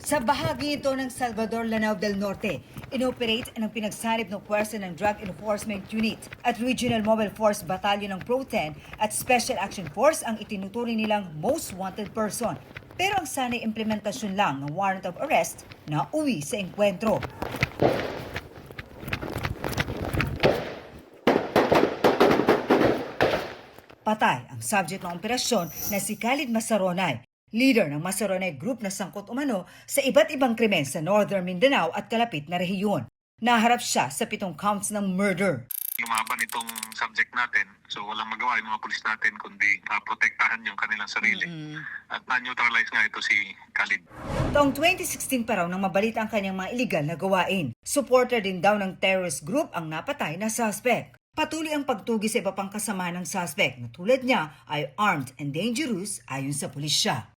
Sa bahagi ito ng Salvador, Lanao del Norte, inoperate ng pinagsanib ng pwersa ng Drug Enforcement Unit at Regional Mobile Force Battalion ng Pro-10 at Special Action Force ang itinuturing nilang most wanted person. Pero ang sanay implementasyon lang ng warrant of arrest na uwi sa engkwentro. Patay ang subject ng operasyon na si Khalid Masaronay, leader ng Masaronay Group na sangkot umano sa iba't ibang krimen sa Northern Mindanao at kalapit na rehiyon. Naharap siya sa 7 counts ng murder. Lumaban itong subject natin, so walang magawa yung mga pulis natin kundi protektahan yung kanilang sarili. At na-neutralize nga ito si Khalid. Taong 2016 pa raw nang mabalita ang kanyang mga illegal na gawain. Supporter din daw ng terrorist group ang napatay na suspect. Patuloy ang pagtugi sa iba pang kasama ng suspect na tulad niya ay armed and dangerous ayon sa pulisya.